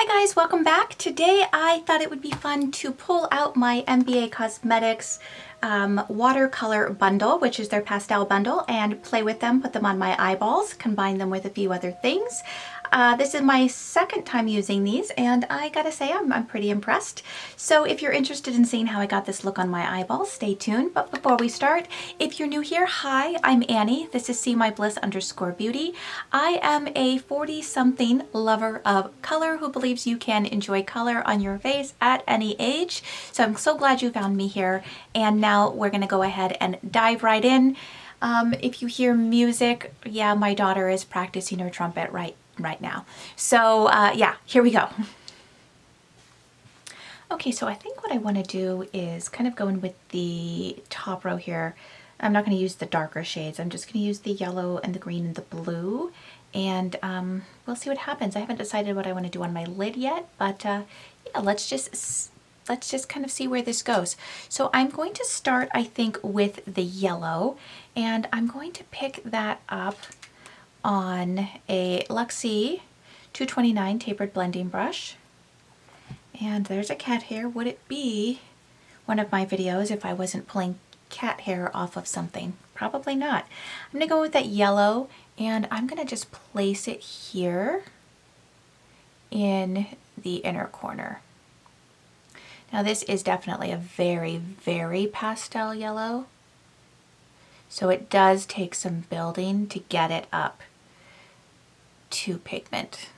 Hi guys, welcome back. Today I thought it would be fun to pull out my MBACosmetics watercolor bundle, which is their pastel bundle, and play with them, put them on my eyeballs, combine them with a few other things. This is my second time using these, and I gotta say I'm pretty impressed. So if you're interested in seeing how I got this look on my eyeballs, stay tuned. But before we start, if you're new here, hi, I'm Annie. This is @beauty. I am a 40-something lover of color who believes you can enjoy color on your face at any age. So I'm so glad you found me here. And now we're gonna go ahead and dive right in. If you hear music, yeah, my daughter is practicing her trumpet right now. So yeah, here we go. Okay, so I think what I want to do is kind of go in with the top row here. I'm not going to use the darker shades. I'm just going to use the yellow and the green and the blue, and we'll see what happens. I haven't decided what I want to do on my lid yet, but yeah, let's just kind of see where this goes. So I'm going to start, I think, with the yellow, and I'm going to pick that up on a Luxie 229 tapered blending brush. And there's a cat hair. Would it be one of my videos if I wasn't pulling cat hair off of something? Probably not. I'm gonna go with that yellow, and I'm gonna just place it here in the inner corner. Now this is definitely a very, very pastel yellow, so it does take some building to get it up to pigment.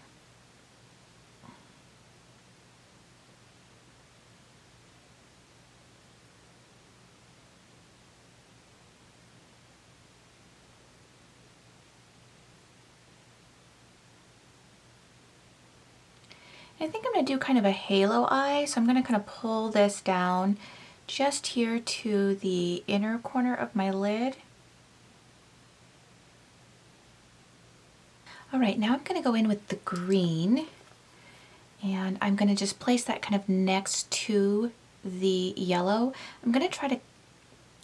I think I'm going to do kind of a halo eye, so I'm going to kind of pull this down just here to the inner corner of my lid. All right, now I'm going to go in with the green, and I'm going to just place that kind of next to the yellow. I'm going to try to,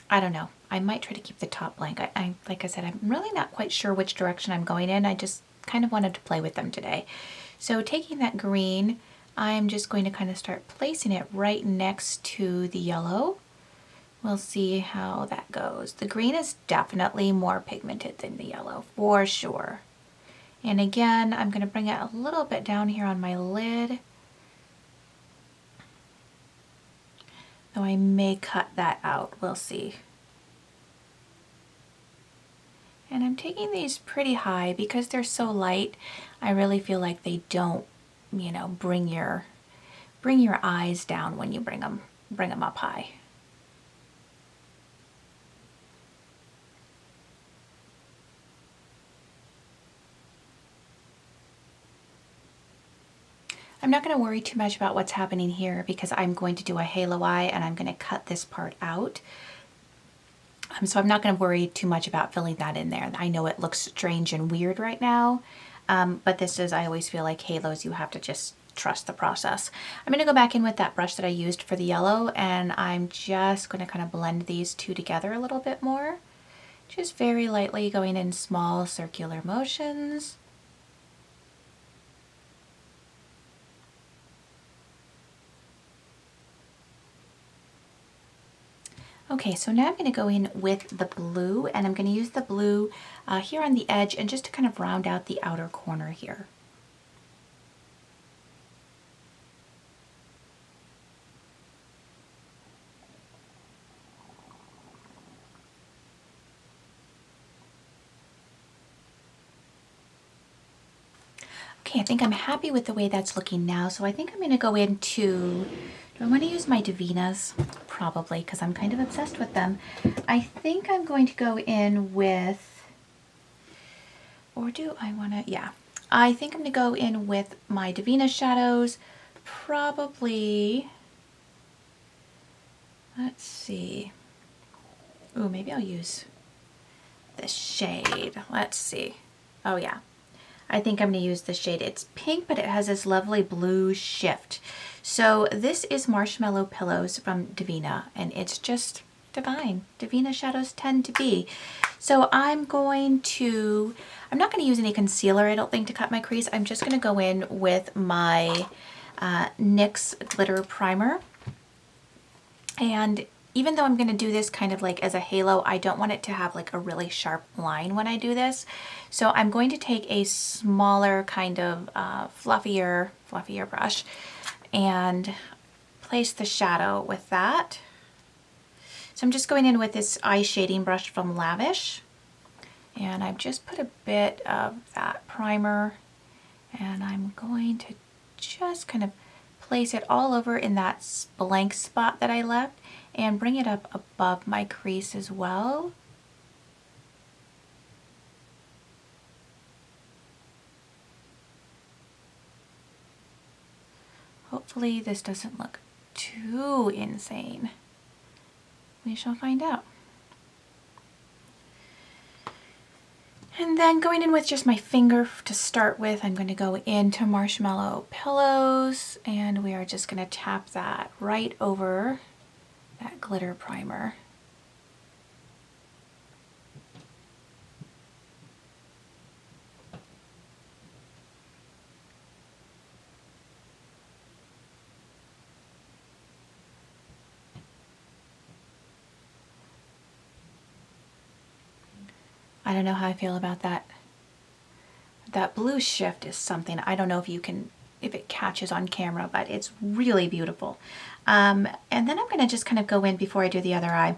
I don't know, I might try to keep the top blank. Like I said, I'm really not quite sure which direction I'm going in. I just kind of wanted to play with them today. So taking that green, I'm just going to kind of start placing it right next to the yellow. We'll see how that goes. The green is definitely more pigmented than the yellow, for sure. And again, I'm going to bring it a little bit down here on my lid. Though I may cut that out, we'll see. And I'm taking these pretty high because they're so light. I really feel like they don't, you know, bring your eyes down when you bring them up high. I'm not going to worry too much about what's happening here because I'm going to do a halo eye and I'm going to cut this part out. So I'm not going to worry too much about filling that in there. I know it looks strange and weird right now, but this is, I always feel like halos, you have to just trust the process. I'm going to go back in with that brush that I used for the yellow, and I'm just going to kind of blend these two together a little bit more. Just very lightly going in small circular motions. Okay, so now I'm going to go in with the blue, and I'm going to use the blue here on the edge and just to kind of round out the outer corner here. Okay, I think I'm happy with the way that's looking now, so I think I'm going to go into, do I want to use my Devinahs? Probably, because I'm kind of obsessed with them. I think I'm going to go in with, or do I want to, yeah. I think I'm going to go in with my Devinah shadows, probably, let's see. Ooh, maybe I'll use this shade. Let's see. Oh yeah. I think I'm going to use this shade. It's pink, but it has this lovely blue shift. So this is Marshmallow Pillows from Devinah, and it's just divine. Devinah shadows tend to be. So I'm not going to use any concealer, I don't think, to cut my crease. I'm just going to go in with my NYX glitter primer. And even though I'm going to do this kind of like as a halo, I don't want it to have like a really sharp line when I do this. So I'm going to take a smaller kind of fluffier brush and place the shadow with that. So I'm just going in with this eye shading brush from Lavish. And I've just put a bit of that primer, and I'm going to just kind of place it all over in that blank spot that I left and bring it up above my crease as well. Hopefully this doesn't look too insane. We shall find out. And then going in with just my finger to start with, I'm going to go into Marshmallow Pillows, and we are just going to tap that right over that glitter primer. I don't know how I feel about that. That blue shift is something. I don't know if it catches on camera, but it's really beautiful. And then I'm going to just kind of go in before I do the other eye.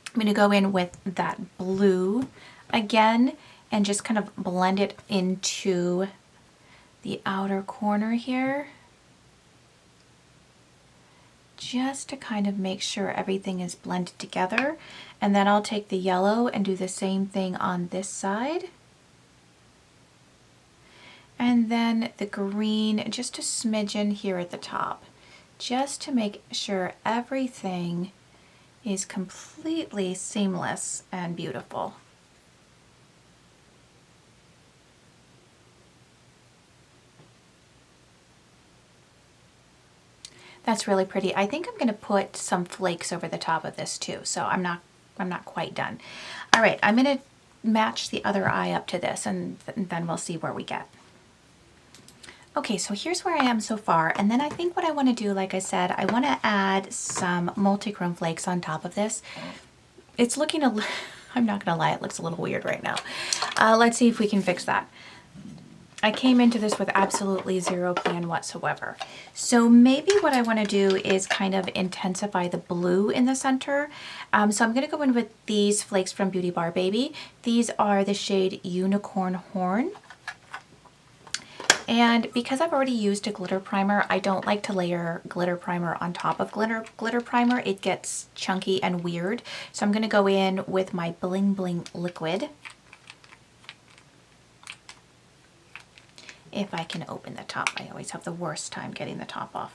I'm going to go in with that blue again and just kind of blend it into the outer corner here, just to kind of make sure everything is blended together. And then I'll take the yellow and do the same thing on this side. And then the green, just a smidgen here at the top, just to make sure everything is completely seamless and beautiful. That's really pretty. I think I'm going to put some flakes over the top of this too, so I'm not quite done. All right, I'm going to match the other eye up to this, and then we'll see where we get. Okay, so here's where I am so far, and then I think what I want to do, like I said, I want to add some Multichrome Flakes on top of this. It's looking I'm not going to lie, it looks a little weird right now. Let's see if we can fix that. I came into this with absolutely zero plan whatsoever. So maybe what I want to do is kind of intensify the blue in the center. So I'm going to go in with these flakes from BeautyBarBaby. These are the shade Unicorn Horn. And because I've already used a glitter primer, I don't like to layer glitter primer on top of glitter primer. It gets chunky and weird. So I'm going to go in with my Bling Bling liquid. If I can open the top. I always have the worst time getting the top off.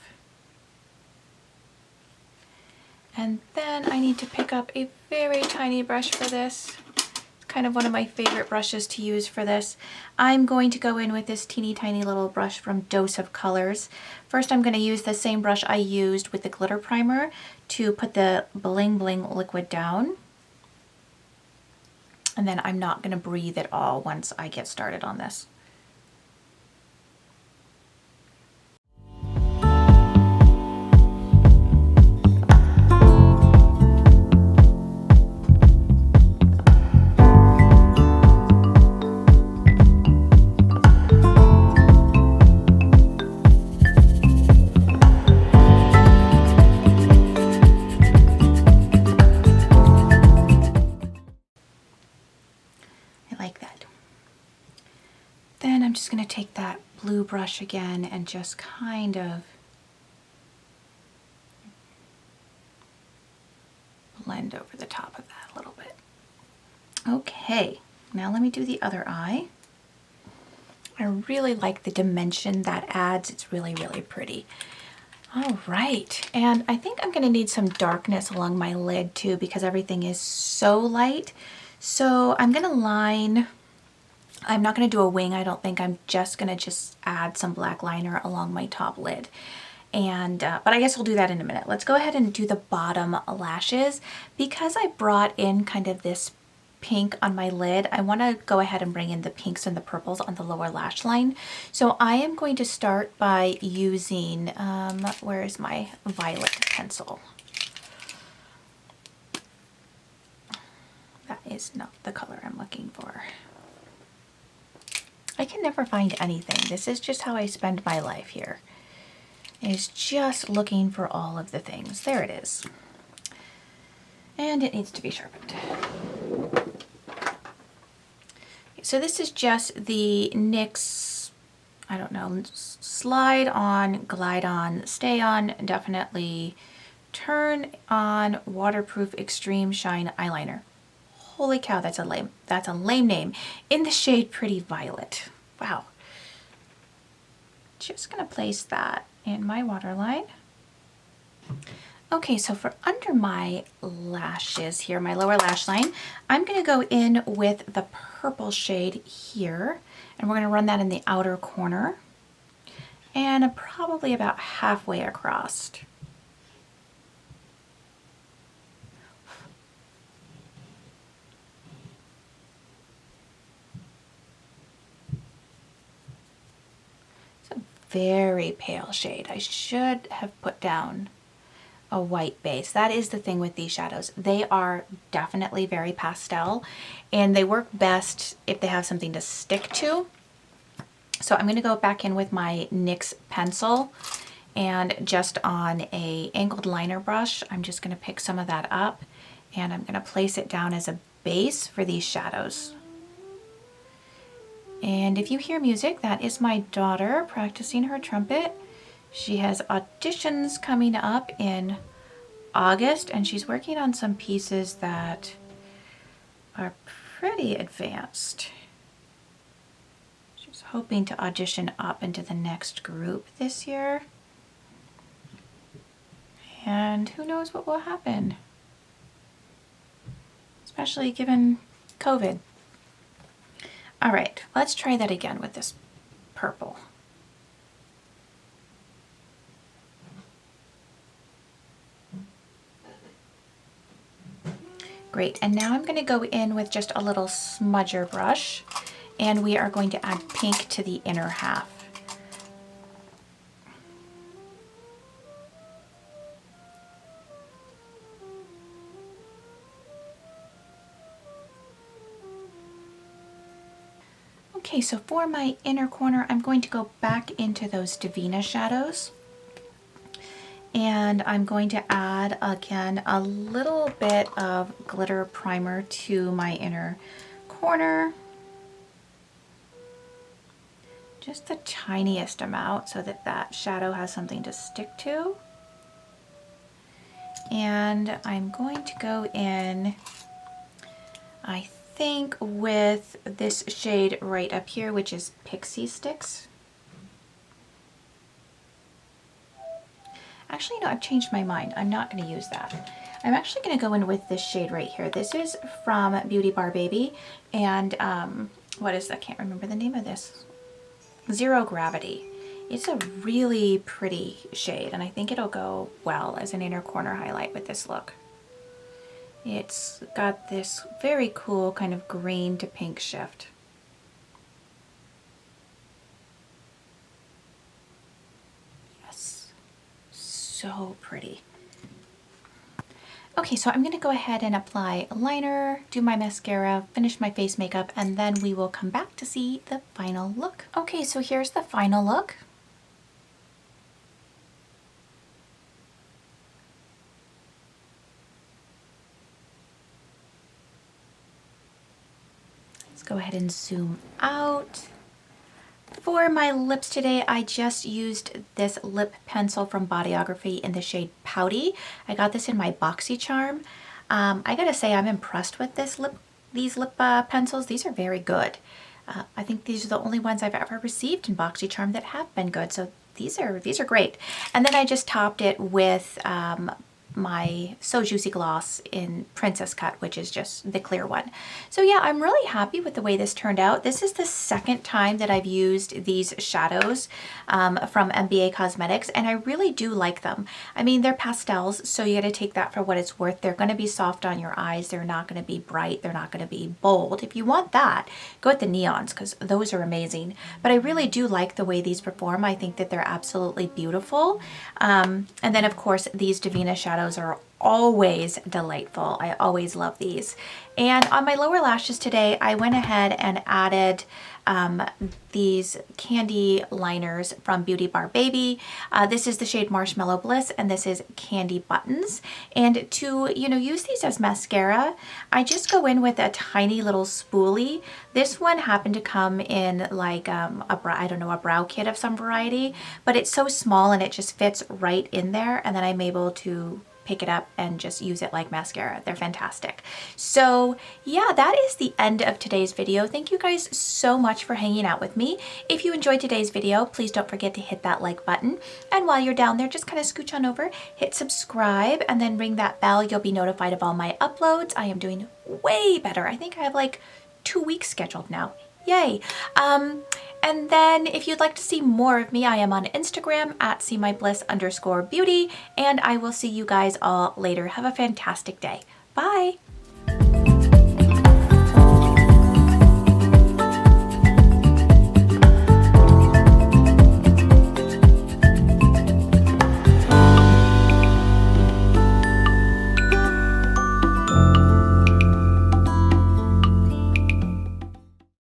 And then I need to pick up a very tiny brush for this. It's kind of one of my favorite brushes to use for this. I'm going to go in with this teeny tiny little brush from Dose of Colors. First I'm going to use the same brush I used with the glitter primer to put the Bling Bling liquid down. And then I'm not going to breathe at all once I get started on this. Going to take that blue brush again and just kind of blend over the top of that a little bit. Okay, now let me do the other eye. I really like the dimension that adds. It's really, really pretty. All right, and I think I'm going to need some darkness along my lid too because everything is so light. So I'm going to line, I'm not going to do a wing, I don't think. I'm just going to add some black liner along my top lid. And but I guess we'll do that in a minute. Let's go ahead and do the bottom lashes. Because I brought in kind of this pink on my lid, I want to go ahead and bring in the pinks and the purples on the lower lash line. So I am going to start by using, where is my violet pencil? That is not the color I'm looking for. I can never find anything. This is just how I spend my life here. Is just looking for all of the things. There it is. And it needs to be sharpened. So this is just the NYX, I don't know, slide on, glide on, stay on, definitely turn on waterproof extreme shine eyeliner. Holy cow, that's a lame name. In the shade Pretty Violet. Wow. Just gonna place that in my waterline. Okay, so for under my lashes here, my lower lash line, I'm gonna go in with the purple shade here, and we're gonna run that in the outer corner and probably about halfway across. Very pale shade. I should have put down a white base. That is the thing with these shadows. They are definitely very pastel, and they work best if they have something to stick to. So I'm going to go back in with my NYX pencil, and just on a angled liner brush, I'm just going to pick some of that up, and I'm going to place it down as a base for these shadows. And if you hear music, that is my daughter practicing her trumpet. She has auditions coming up in August, and she's working on some pieces that are pretty advanced. She's hoping to audition up into the next group this year. And who knows what will happen, especially given COVID. All right, let's try that again with this purple. Great, and now I'm going to go in with just a little smudger brush, and we are going to add pink to the inner half. Okay, so for my inner corner, I'm going to go back into those Devinah shadows. And I'm going to add, again, a little bit of glitter primer to my inner corner. Just the tiniest amount so that that shadow has something to stick to. And I'm going to go in, I think, with this shade right up here, which is Pixie Sticks. Actually, you know, I've changed my mind. I'm not going to use that. I'm actually going to go in with this shade right here. This is from BeautyBarBaby, and what is that? I can't remember the name of this. Zero Gravity. It's a really pretty shade, and I think it'll go well as an inner corner highlight with this look. It's got this very cool kind of green to pink shift. Yes, so pretty. Okay, so I'm going to go ahead and apply a liner, do my mascara, finish my face makeup, and then we will come back to see the final look. Okay, so here's the final look. Let's go ahead and zoom out. For my lips today, I just used this lip pencil from Bodyography in the shade Pouty. I got this in my BoxyCharm. I gotta say, I'm impressed with these lip pencils. These are very good. I think these are the only ones I've ever received in BoxyCharm that have been good. So these are great. And then I just topped it with my So Juicy Gloss in Princess Cut, which is just the clear one. So yeah, I'm really happy with the way this turned out. This is the second time that I've used these shadows from MBACosmetics, and I really do like them. I mean, they're pastels, so you got to take that for what it's worth. They're going to be soft on your eyes. They're not going to be bright. They're not going to be bold. If you want that, go with the neons, because those are amazing. But I really do like the way these perform. I think that they're absolutely beautiful. And then, of course, these Devinah shadows are always delightful. I always love these. And on my lower lashes today, I went ahead and added these candy liners from BeautyBarBaby. This is the shade Marshmallow Bliss, and this is Candy Buttons. And to, use these as mascara, I just go in with a tiny little spoolie. This one happened to come in like a brow kit of some variety, but it's so small and it just fits right in there. And then I'm able to pick it up and just use it like mascara. They're fantastic. So yeah, that is the end of today's video. Thank you guys so much for hanging out with me. If you enjoyed today's video, please don't forget to hit that like button. And while you're down there, just kind of scooch on over, hit subscribe, and then ring that bell. You'll be notified of all my uploads. I am doing way better. I think I have like 2 weeks scheduled now. Yay. And then if you'd like to see more of me, I am on Instagram at @seemybliss_beauty, and I will see you guys all later. Have a fantastic day. Bye.